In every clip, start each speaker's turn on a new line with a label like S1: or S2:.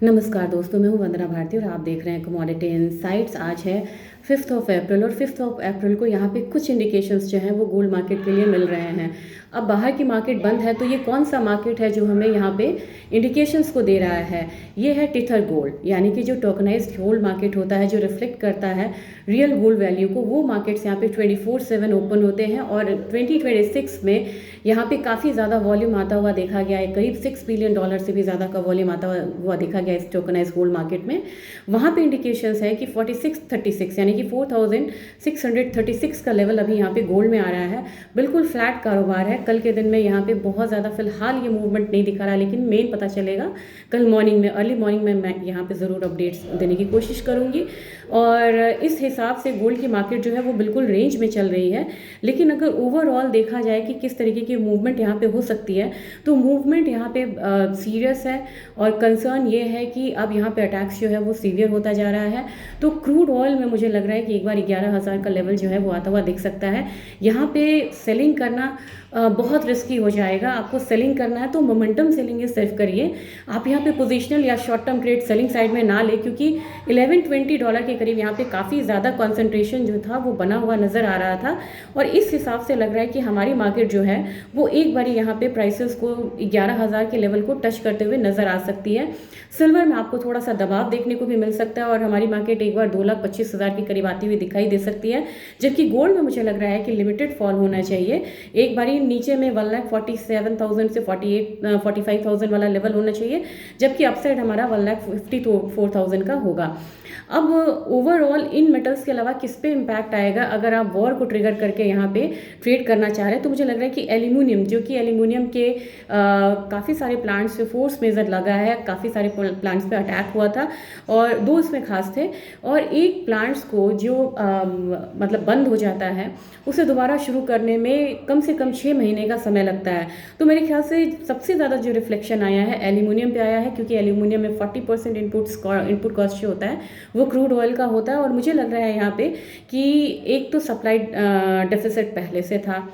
S1: नमस्कार दोस्तों, मैं हूं वंदना भारती और आप देख रहे हैं कमोडिटी इनसाइट्स। आज है 5 अप्रैल और 5 अप्रैल को यहाँ पे कुछ इंडिकेशंस जो हैं वो गोल्ड मार्केट के लिए मिल रहे हैं। अब बाहर की मार्केट बंद है तो ये कौन सा मार्केट है जो हमें यहाँ पे इंडिकेशंस को दे रहा है? ये है टिथर गोल्ड, यानी कि जो टोकनाइज्ड गोल्ड मार्केट होता है, जो रिफ्लेक्ट करता है रियल गोल्ड वैल्यू को। वो मार्केट्स यहाँ पे 24/7 ओपन होते हैं और 2026 में यहाँ पे काफ़ी ज़्यादा वॉल्यूम आता हुआ देखा गया है। करीब $6 बिलियन से भी ज़्यादा का वॉल्यूम आता हुआ देखा गया इस टोकनाइज गोल्ड मार्केट में। वहाँ पे इंडिकेशंस है कि 4636 यानी कि 4636 का लेवल अभी यहाँ पे गोल्ड में आ रहा है। बिल्कुल फ्लैट कारोबार है। कल के दिन में यहाँ पे बहुत ज़्यादा फिलहाल ये मूवमेंट नहीं दिखा रहा, लेकिन मेन पता चलेगा कल मॉर्निंग में, अर्ली मॉर्निंग में मैं यहाँ पे ज़रूर अपडेट्स देने की कोशिश करूँगी। और इस हिसाब से गोल्ड की मार्केट जो है वो बिल्कुल रेंज में चल रही है। लेकिन अगर ओवरऑल देखा जाए कि किस तरीके की मूवमेंट यहाँ पे हो सकती है, तो मूवमेंट यहाँ पे सीरियस है और कंसर्न ये है कि अब यहाँ पे अटैक्स जो है वो सीवियर होता जा रहा है। तो क्रूड ऑयल में मुझे लग रहा है कि एक बार 11,000 का लेवल जो है वो आता हुआ दिख सकता है। यहाँ पे सेलिंग करना बहुत रिस्की हो जाएगा। आपको सेलिंग करना है तो मोमेंटम सेलिंग ही सिर्फ करिए। आप यहाँ पे पोजिशनल या short term trade selling side में ना ले, क्योंकि $11-20 के करीब यहाँ पे काफ़ी ज़्यादा कॉन्सेंट्रेशन जो था वो बना हुआ नज़र आ रहा था। और इस हिसाब से लग रहा है कि हमारी मार्केट जो है वो एक बार यहाँ पे प्राइसेस को 11,000 के लेवल को टच करते हुए नज़र आ सकती है। सिल्वर में आपको थोड़ा सा दबाव देखने को भी मिल सकता है और हमारी मार्केट एक बार 2,25,000 के करीब आती हुई दिखाई दे सकती है। जबकि गोल्ड में मुझे लग रहा है कि लिमिटेड फॉल होना चाहिए। एक बारी नीचे में 1,47,000 से 45,000 वाला लेवल होना चाहिए, जबकि अपसाइड हमारा 1,54,000 का होगा। अब ओवरऑल इन मेटल्स के अलावा किस पे इम्पैक्ट आएगा अगर आप वॉर को ट्रिगर करके यहाँ पे ट्रेड करना चाह रहे हैं? तो मुझे लग रहा है कि एल्यूमिनियम, जो कि एल्यूमिनियम के काफ़ी सारे प्लांट्स पे फोर्स मेजर लगा है, काफ़ी सारे प्लांट्स पे अटैक हुआ था और 2 इसमें खास थे। और एक प्लांट्स को जो मतलब बंद हो जाता है उसे दोबारा शुरू करने में कम से कम 6 महीने का समय लगता है। तो मेरे ख्याल से सबसे ज़्यादा जो रिफ्लेक्शन आया है एल्यूमिनियम पे आया है, क्योंकि एल्यूमिनियम में 40% इनपुट कॉस्ट जो होता है वो क्रूड ऑयल का होता है। और मुझे लग रहा है यहाँ पे कि एक तो सप्लाई डेफिसिट पहले से था,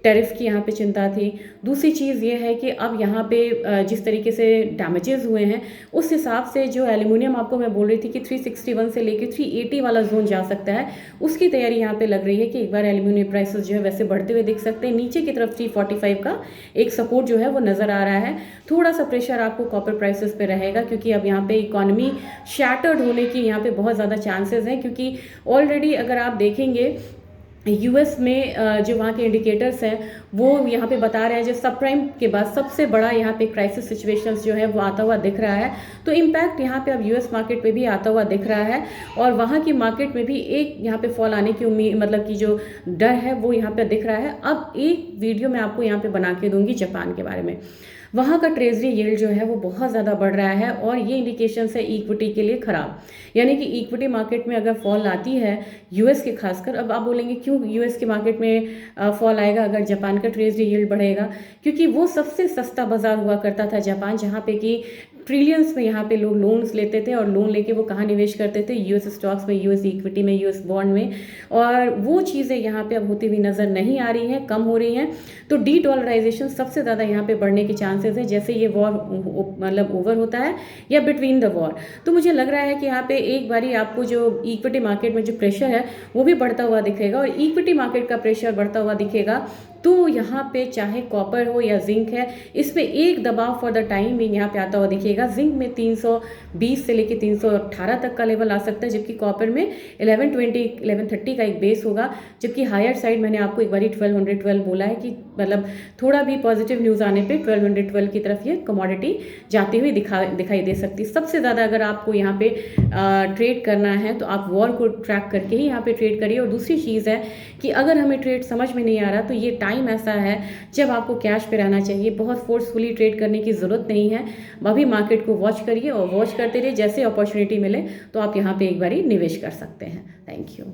S1: टैरिफ की यहाँ पे चिंता थी। दूसरी चीज़ ये है कि अब यहाँ पे जिस तरीके से डैमेजेस हुए हैं उस हिसाब से जो एल्यूमिनियम आपको मैं बोल रही थी कि 361 से लेके 380 वाला जोन जा सकता है, उसकी तैयारी यहाँ पे लग रही है कि एक बार एल्यूमिनियम प्राइसेस जो है वैसे बढ़ते हुए दिख सकते हैं। नीचे की तरफ 345 का एक सपोर्ट जो है वो नज़र आ रहा है। थोड़ा सा प्रेशर आपको कॉपर प्राइसेस पे रहेगा, क्योंकि अब यहाँ पे इकोनॉमी शैटर्ड होने की यहाँ पे बहुत ज़्यादा चांसेस हैं। क्योंकि ऑलरेडी अगर आप देखेंगे यूएस में जो वहाँ के इंडिकेटर्स हैं वो यहाँ पे बता रहे हैं जो सब प्राइम के बाद सबसे बड़ा यहाँ पे क्राइसिस सिचुएशंस जो है वो आता हुआ दिख रहा है। तो इम्पैक्ट यहाँ पे अब यूएस मार्केट पे भी आता हुआ दिख रहा है और वहाँ की मार्केट में भी एक यहाँ पे फॉल आने की उम्मीद, मतलब कि जो डर है वो यहाँ पे दिख रहा है। अब एक वीडियो मैं आपको यहाँ पे बना के दूंगी जापान के बारे में। वहाँ का ट्रेजरी यील्ड जो है वो बहुत ज़्यादा बढ़ रहा है और ये इंडिकेशंस है इक्विटी के लिए ख़राब, यानी कि इक्विटी मार्केट में अगर फॉल आती है यूएस के खासकर। अब आप बोलेंगे क्यों यूएस के मार्केट में फॉल आएगा अगर जापान का ट्रेजरी यील्ड बढ़ेगा? क्योंकि वो सबसे सस्ता बाजार हुआ करता था जापान, जहाँ पे कि ट्रिलियंस में यहाँ पे लोग लोन्स लेते थे और लोन लेके वो कहाँ निवेश करते थे? यूएस स्टॉक्स में, यूएस इक्विटी में, यूएस बॉन्ड में। और वो चीज़ें यहाँ पे अब होती हुई नज़र नहीं आ रही हैं, कम हो रही हैं। तो डी डॉलराइजेशन सबसे ज़्यादा यहाँ पे बढ़ने के चांसेस हैं जैसे ये वॉर मतलब ओवर होता है या बिटवीन द वॉर। तो मुझे लग रहा है कि यहाँ पे एक बारी आपको जो इक्विटी मार्केट में जो प्रेशर है वो भी बढ़ता हुआ दिखेगा। और इक्विटी मार्केट का प्रेशर बढ़ता हुआ दिखेगा तो यहाँ पे चाहे कॉपर हो या जिंक है, इसमें एक दबाव फॉर द टाइम भी यहाँ पे आता हुआ दिखेगा। जिंक में 320 से लेके 318 तक का लेवल आ सकता है, जबकि कॉपर में 1130 का एक बेस होगा। जबकि हायर साइड मैंने आपको एक बारी 1212 बोला है कि मतलब थोड़ा भी पॉजिटिव न्यूज़ आने पे 1212 की तरफ ये कमोडिटी जाती हुई दिखाई दे सकती है। सबसे ज़्यादा अगर आपको यहाँ पे ट्रेड करना है तो आप वॉर को ट्रैक करके ही यहाँ पे ट्रेड करिए। और दूसरी चीज़ है कि अगर हमें ट्रेड समझ में नहीं आ रहा तो ये टाइम ऐसा है जब आपको कैश पे रहना चाहिए, बहुत फोर्सफुली ट्रेड करने की ज़रूरत नहीं है। अभी मार्केट को वॉच करिए और वॉच करते रहिए, जैसे अपॉर्चुनिटी मिले तो आप यहाँ पे एक बारी निवेश कर सकते हैं। Thank you.